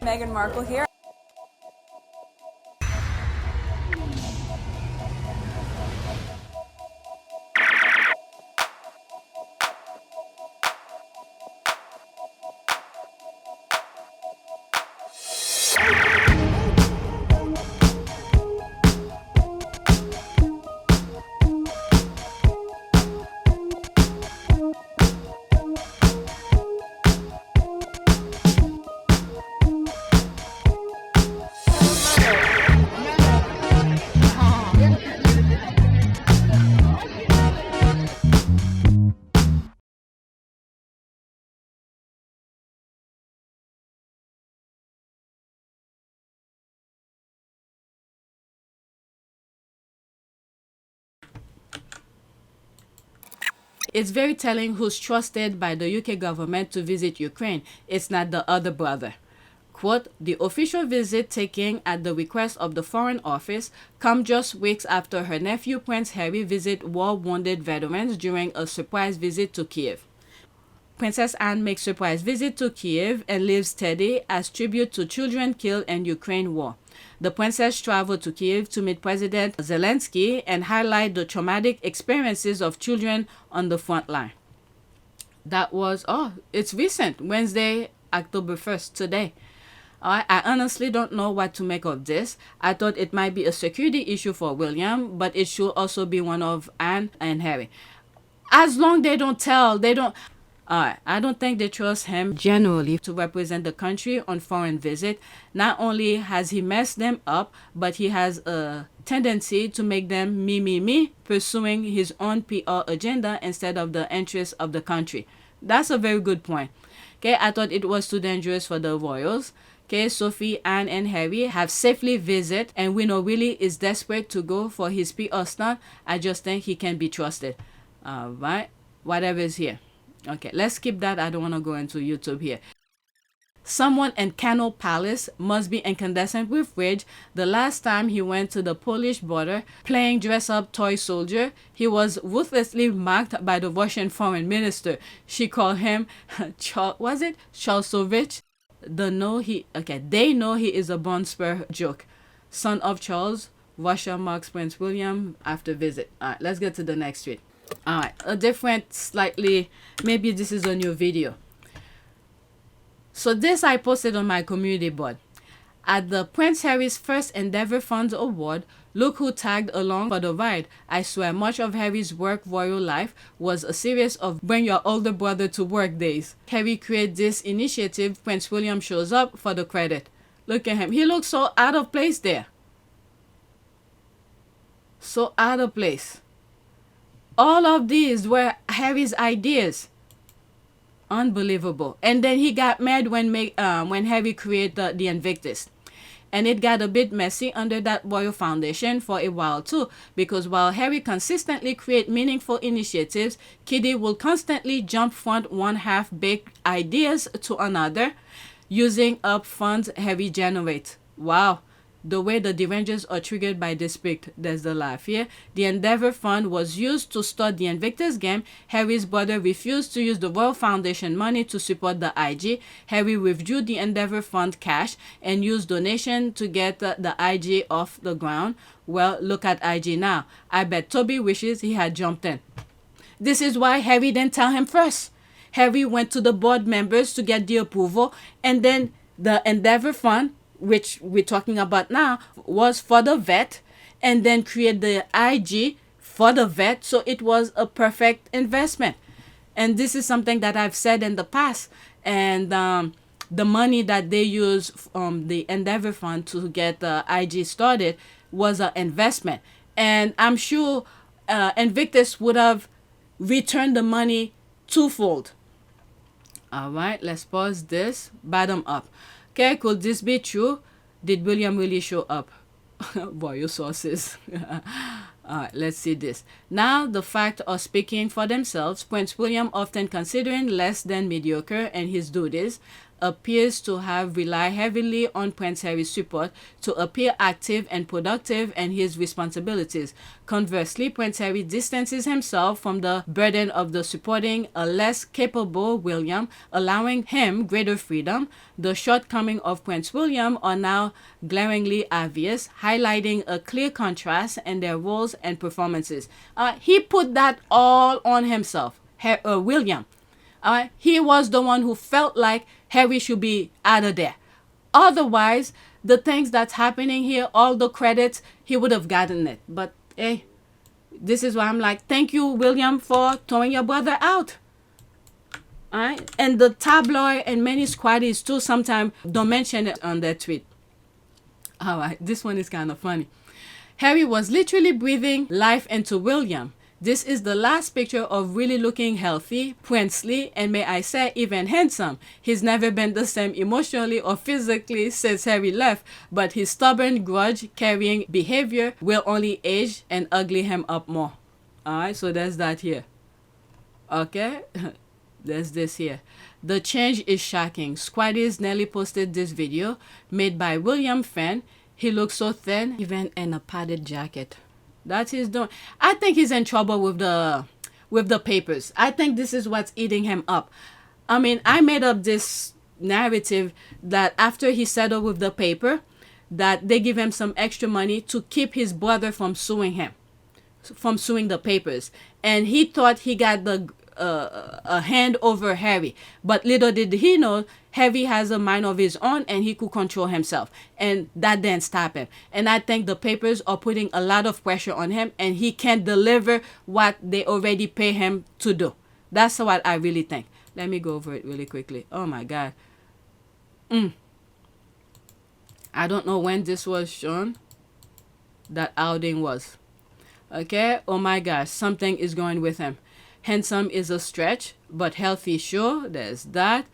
Meghan Markle here. It's very telling who's trusted by the UK government to visit Ukraine. It's not the other brother. Quote, the official visit taken at the request of the Foreign Office come just weeks after her nephew Prince Harry visit war-wounded veterans during a surprise visit to Kiev. Princess Anne makes surprise visit to Kiev and leaves steady as tribute to children killed in Ukraine war. The princess traveled to Kiev to meet President Zelensky and highlight the traumatic experiences of children on the front line. That was, it's recent, Wednesday, October 1st, today. I honestly don't know what to make of this. I thought it might be a security issue for William, but it should also be one of Anne and Harry. As long they don't tell, they don't... I don't think they trust him generally to represent the country on foreign visit. Not only has he messed them up, but he has a tendency to make them me, pursuing his own PR agenda instead of the interests of the country. That's a very good point. Okay, I thought it was too dangerous for the royals. Okay, Sophie, Anne, and Harry have safely visited, and we know Willy is desperate to go for his PR stunt. I just think he can be trusted. Alright, whatever is here. Okay, let's skip that. I don't want to go into YouTube here. Someone in Canal Palace must be incandescent with rage. The last time he went to the Polish border playing dress-up toy soldier, he was ruthlessly mocked by the Russian foreign minister. She called him, Charlesovich? They know he is a born spur joke. Son of Charles, Russia mocks Prince William after visit. Alright, let's get to the next tweet. Alright, a different, slightly, maybe this is a new video. So this I posted on my community board. At the Prince Harry's first Endeavour Fund Award, look who tagged along for the ride. I swear much of Harry's work royal life was a series of bring your older brother to work days. Harry created this initiative. Prince William shows up for the credit. Look at him. He looks so out of place there. So out of place. All of these were Harry's ideas. Unbelievable. And then he got mad when Harry created the Invictus. And it got a bit messy under that royal foundation for a while too, because while Harry consistently create meaningful initiatives, Kitty will constantly jump from one half-baked ideas to another, using up funds Harry generates. Wow. The way the derangers are triggered by this pic, there's the laugh here. The Endeavour Fund was used to start the Invictus game. Harry's brother refused to use the Royal Foundation money to support the IG. Harry withdrew the Endeavour Fund cash and used donation to get the IG off the ground. Well, look at IG now. I bet Toby wishes he had jumped in. This is why Harry didn't tell him first. Harry went to the board members to get the approval, and then the Endeavour Fund, which we're talking about now, was for the vet, and then create the IG for the vet, so it was a perfect investment. And this is something that I've said in the past, and the money that they use from the Endeavour Fund to get the IG started was an investment, and I'm sure Invictus would have returned the money twofold. All right, let's pause this. Bottom up. Okay, could this be true? Did William really show up? Boy, your sources. Alright, let's see this. Now, the facts are speaking for themselves. Prince William often considering less than mediocre in his duties. appears to have relied heavily on Prince Harry's support to appear active and productive in his responsibilities. Conversely, Prince Harry distances himself from the burden of the supporting a less capable William, allowing him greater freedom. The shortcomings of Prince William are now glaringly obvious, highlighting a clear contrast in their roles and performances. He put that all on himself, William. He was the one who felt like Harry should be out of there. Otherwise, the things that's happening here, all the credits, he would have gotten it. But hey, this is why I'm like, thank you, William, for throwing your brother out. Alright? And the tabloid and many squaddies too sometimes don't mention it on their tweet. Alright, this one is kind of funny. Harry was literally breathing life into William. This is the last picture of really looking healthy, princely, and may I say even handsome. He's never been the same emotionally or physically since Harry left, but his stubborn grudge-carrying behavior will only age and ugly him up more. Alright, so there's that here. Okay, there's this here. The change is shocking. Squaddies nearly posted this video made by William fan. He looks so thin, even in a padded jacket. That's his doing. I think he's in trouble with the papers. I think this is what's eating him up. I mean, I made up this narrative that after he settled with the paper, that they give him some extra money to keep his brother from suing him, from suing the papers. And he thought he got the a hand over Harry. But little did he know, Harry has a mind of his own and he could control himself. And that didn't stop him. And I think the papers are putting a lot of pressure on him and he can't deliver what they already pay him to do. That's what I really think. Let me go over it really quickly. Oh my God. I don't know when this was shown. That outing was. Okay. Oh my gosh. Something is going with him. Handsome is a stretch, but healthy, sure. There's that.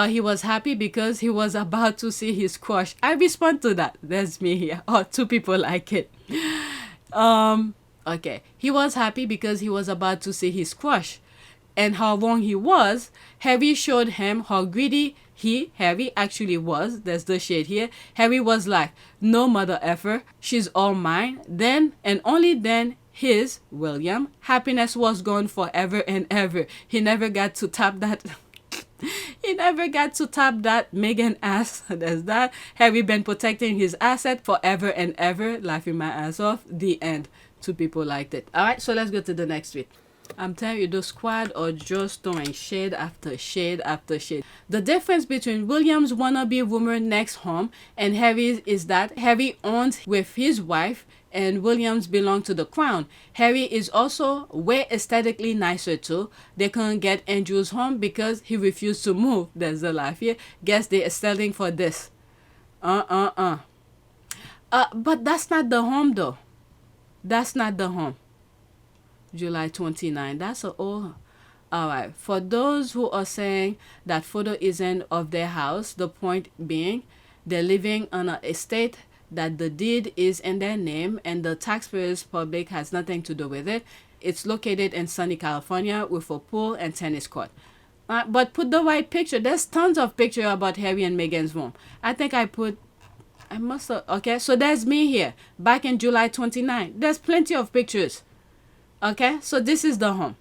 He was happy because he was about to see his crush. I respond to that. There's me here. Oh, two people like it. Okay. He was happy because he was about to see his crush. And how wrong he was. Harry showed him how greedy Harry actually was. There's the shade here. Harry was like, no mother effer. She's all mine. Then and only then his, William, happiness was gone forever and ever. He never got to tap that. He never got to tap that Meghan ass. There's that. Harry been protecting his asset forever and ever. Laughing my ass off. The end. Two people liked it. Alright, so let's go to the next tweet. I'm telling you, the squad are just throwing shade after shade after shade. The difference between William's wannabe rumor next home and Harry's is that Harry owns with his wife and Williams belong to the crown. Harry is also way aesthetically nicer too. They couldn't get Andrew's home because he refused to move. There's a laugh here. Guess they are selling for this. But that's not the home though. That's not the home. July 29. That's a old. Alright. For those who are saying that photo isn't of their house, the point being they're living on an estate that the deed is in their name and the taxpayers public has nothing to do with it. It's located in sunny California with a pool and tennis court. But put the right picture. There's tons of pictures about Harry and Meghan's home. I think I must have. Okay, so there's me here back in July 29. There's plenty of pictures. Okay, so this is the home.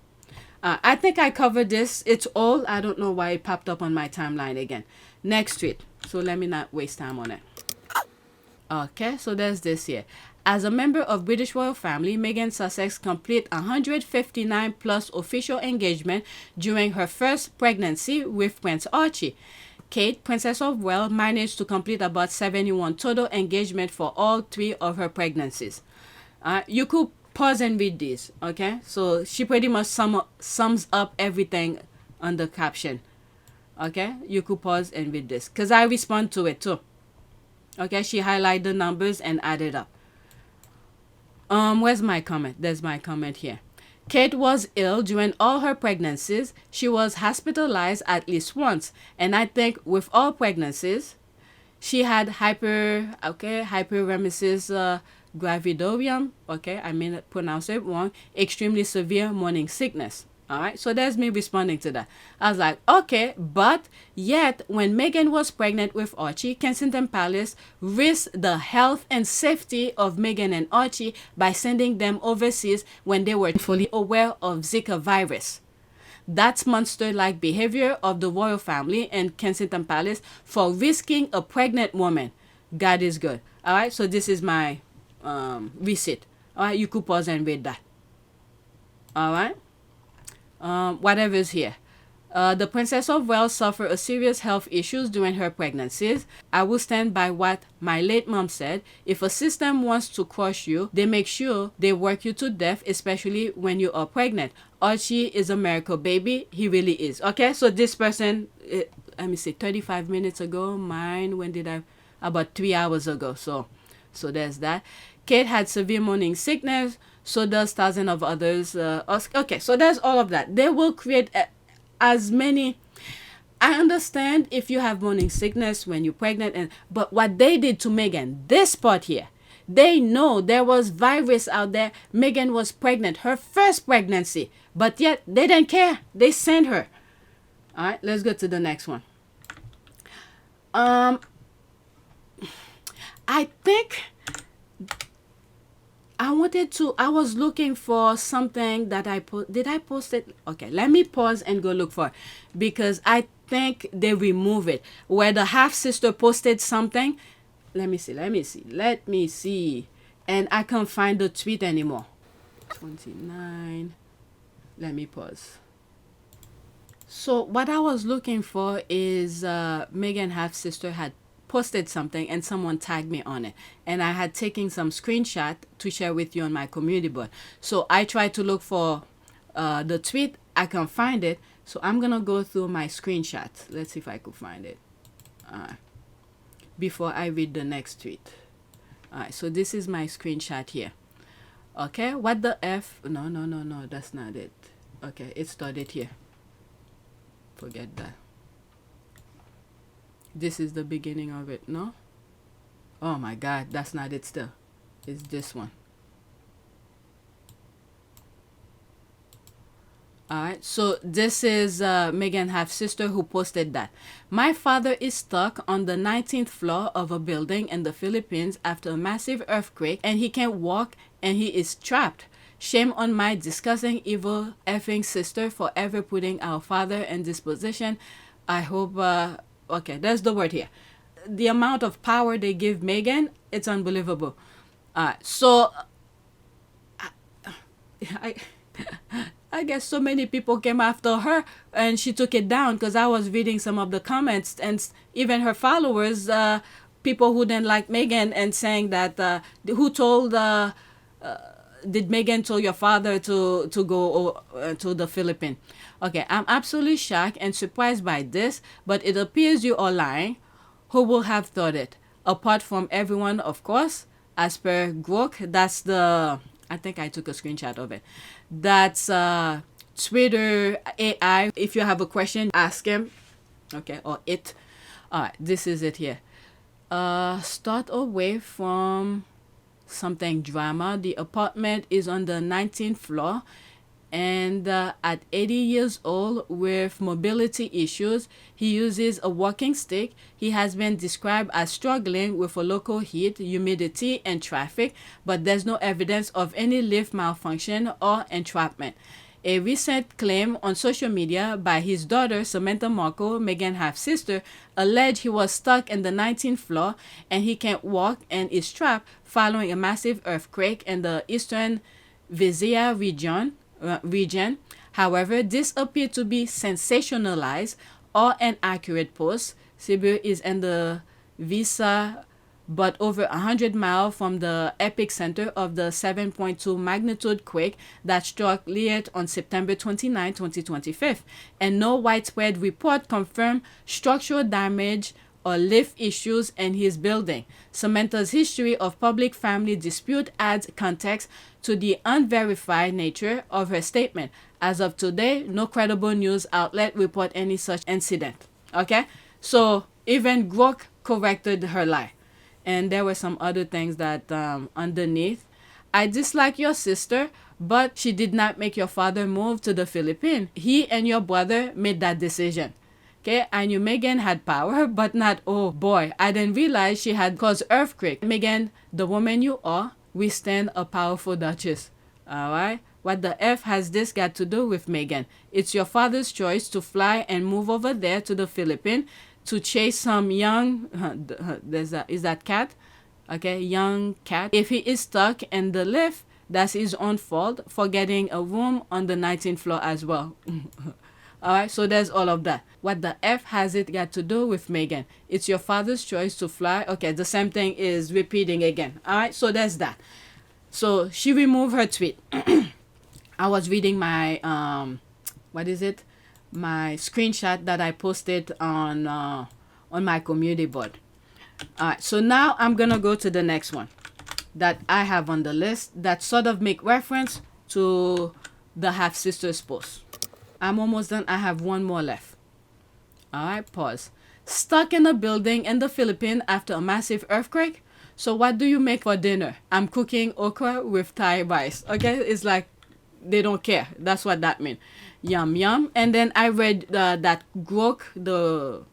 I think I covered this. It's old. I don't know why it popped up on my timeline again. Next tweet. So let me not waste time on it. Okay, so there's this here. As a member of British royal family, Meghan Sussex complete 159 plus official engagement during her first pregnancy with Prince Archie. Kate, Princess of Wales, managed to complete about 71 total engagement for all 3 of her pregnancies. You could pause and read this, okay? So she pretty much sums up everything on the caption. Okay, you could pause and read this because I respond to it too. Okay, she highlighted the numbers and added up. Where's my comment? There's my comment here. Kate was ill during all her pregnancies. She was hospitalized at least once. And I think with all pregnancies, she had hyperemesis gravidorum. Okay, I may not pronounce it wrong. Extremely severe morning sickness. All right, so there's me responding to that. I was like, okay, but yet when Meghan was pregnant with Archie, Kensington Palace risked the health and safety of Meghan and Archie by sending them overseas when they were fully aware of Zika virus. That's monster-like behavior of the royal family and Kensington Palace for risking a pregnant woman. God is good. All right, so this is my receipt. All right, you could pause and read that. All right. Whatever's here. The Princess of Wales suffered a serious health issues during her pregnancies. I will stand by what my late mom said. If a system wants to crush you, they make sure they work you to death, especially when you are pregnant. Archie is a miracle baby. He really is. Okay, so this person, let me see, 35 minutes ago. Mine, when did I? About 3 hours ago. So there's that. Kate had severe morning sickness. So does thousands of others. Okay, so there's all of that. They will create as many. I understand if you have morning sickness when you're pregnant, but what they did to Meghan, this part here, they know there was virus out there. Meghan was pregnant, her first pregnancy, but yet they didn't care. They sent her. All right, let's go to the next one. I think I was looking for something that did I post it? Okay, let me pause and go look for it, because I think they remove it. Where the half-sister posted something. Let me see. And I can't find the tweet anymore. 29. Let me pause. So what I was looking for is Meghan half-sister had posted something and someone tagged me on it, and I had taken some screenshot to share with you on my community board. So I tried to look for the tweet. I can't find it, so I'm gonna go through my screenshots. Let's see if I could find it before I read the next tweet. All right, so this is my screenshot here. Okay, what the F? No, that's not it. Okay, it started here. Forget that. This is the beginning of it, no? Oh my God, that's not it still. It's this one. Alright, so this is Meghan half-sister who posted that. My father is stuck on the 19th floor of a building in the Philippines after a massive earthquake, and he can't walk and he is trapped. Shame on my disgusting evil effing sister for ever putting our father in this position. I hope... okay, there's the word here. The amount of power they give Meghan, it's unbelievable. So I guess so many people came after her and she took it down, because I was reading some of the comments, and even her followers, people who didn't like Meghan, and saying that who told did Meghan tell your father to go to the Philippines? Okay, I'm absolutely shocked and surprised by this, but it appears you are lying. Who will have thought it? Apart from everyone, of course, as per Grok, that's the... I think I took a screenshot of it. That's Twitter AI. If you have a question, ask him. Okay, or it. All right, this is it here. Start away from... something drama. The apartment is on the 19th floor, and at 80 years old with mobility issues, he uses a walking stick. He has been described as struggling with a local heat, humidity, and traffic, but there's no evidence of any lift malfunction or entrapment. A recent claim on social media by his daughter, Samantha Markle, Meghan half-sister, alleged he was stuck in the 19th floor and he can't walk and is trapped following a massive earthquake in the eastern Vizia region. However, this appeared to be sensationalized or an accurate post. Cebu is in the Visa, but over 100 miles from the epicenter of the 7.2 magnitude quake that struck Liet on September 29, 2025, and no widespread report confirmed structural damage or lift issues in his building. Samantha's history of public family dispute adds context to the unverified nature of her statement. As of today, no credible news outlet report any such incident. Okay, so even Grok corrected her lie. And there were some other things that underneath. I dislike your sister, but she did not make your father move to the Philippines. He and your brother made that decision. Okay, I knew Meghan had power, but not, oh boy, I didn't realize she had caused earthquake. Meghan, the woman you are, withstand a powerful duchess. Alright? What the F has this got to do with Meghan? It's your father's choice to fly and move over there to the Philippines to chase some young, is that cat? Okay, young cat. If he is stuck in the lift, that's his own fault for getting a room on the 19th floor as well. Alright, so there's all of that. What the F has it got to do with Meghan? It's your father's choice to fly. Okay, the same thing is repeating again. Alright, so there's that. So she removed her tweet. I was reading my, what is it? My screenshot that I posted on my community board. Alright, so now I'm gonna go to the next one that I have on the list that sort of make reference to the half sisters post. I'm almost done. I have one more left. Alright, pause. Stuck in a building in the Philippines after a massive earthquake. So what do you make for dinner? I'm cooking okra with Thai rice. Okay, it's like they don't care. That's what that means. Yum yum. And then I read that Grok,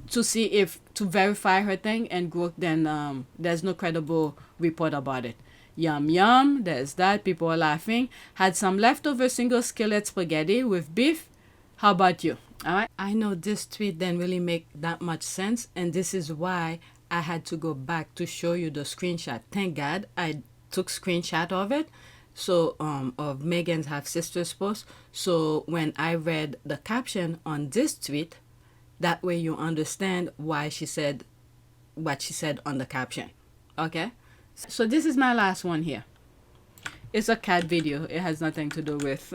to see if to verify her thing, and Grok then there's no credible report about it. Yum yum, there's that. People are laughing. Had some leftover single skillet spaghetti with beef. How about you? Alright. I know this tweet didn't really make that much sense, and this is why I had to go back to show you the screenshot. Thank God I took screenshot of it. So of Meghan's half sister's post. So when I read the caption on this tweet, that way you understand why she said what she said on the caption. Okay? So this is my last one here. It's a cat video. It has nothing to do with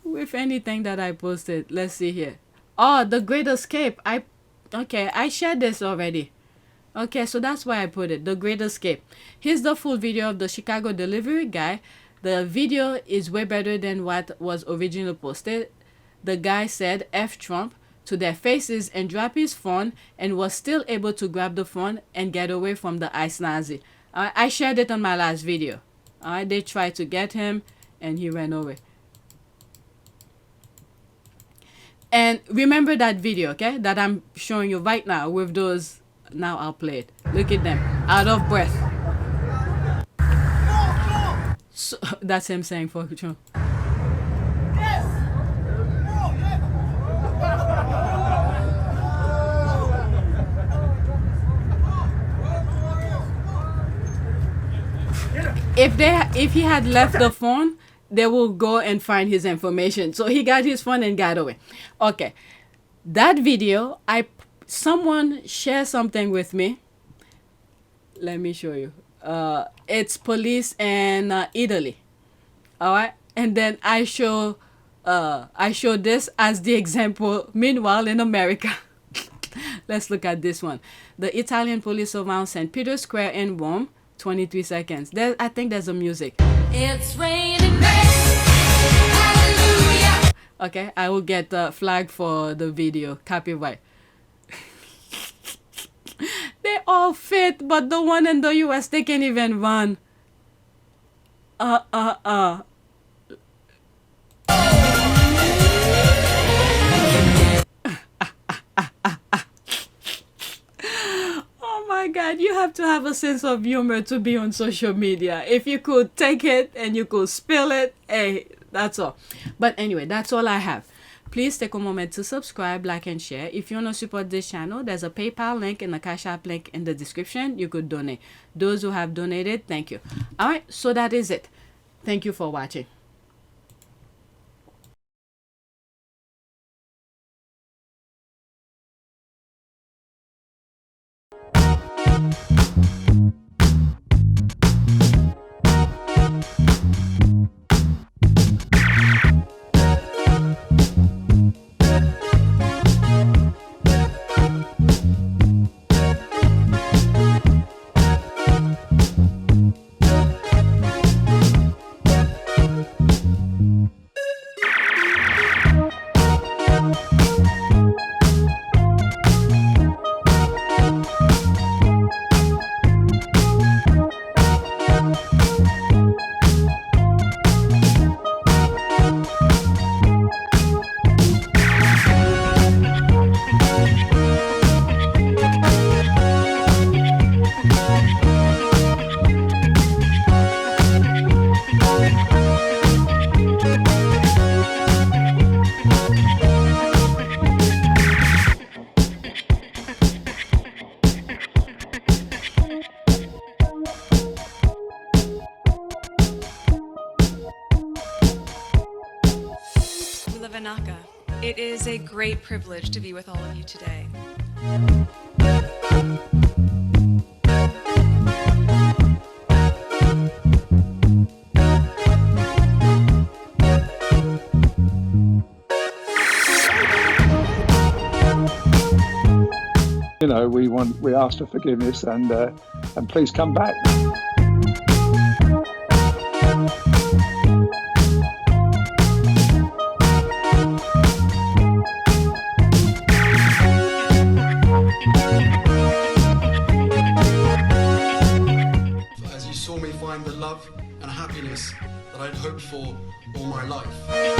with anything that I posted. Let's see here. Oh, The Great Escape. I shared this already. Okay, so that's why I put it. The Great Escape. Here's the full video of the Chicago delivery guy. The video is way better than what was originally posted. The guy said F Trump to their faces and drop his phone, and was still able to grab the phone and get away from the ICE Nazi. I shared it on my last video. They tried to get him and he ran away. And remember that video, okay, that I'm showing you right now with those. Now I'll play it. Look at them, out of breath. So, that's him saying for Trump. If he had left the phone, they will go and find his information. So he got his phone and got away. Okay, that video, someone shared something with me. Let me show you. It's police in Italy. All right, and then I show this as the example. Meanwhile, in America, let's look at this one. The Italian police around St. Peter's Square in Rome. 23 seconds. I think there's a music. It's raining men. Hallelujah. Okay, I will get flagged for the video. Copyright. They all fit, but the one in the US, they can't even run. My God, you have to have a sense of humor to be on social media. If you could take it and you could spill it, hey, that's all. But anyway, that's all I have. Please take a moment to subscribe, like, and share. If you want to support this channel, there's a PayPal link and a Cash App link in the description. You could donate. Those who have donated, thank you. All right, so that is it. Thank you for watching. Vanaka. It is a great privilege to be with all of you today. You know, we ask for forgiveness and please come back. As you saw me find the love and happiness that I'd hoped for all my life.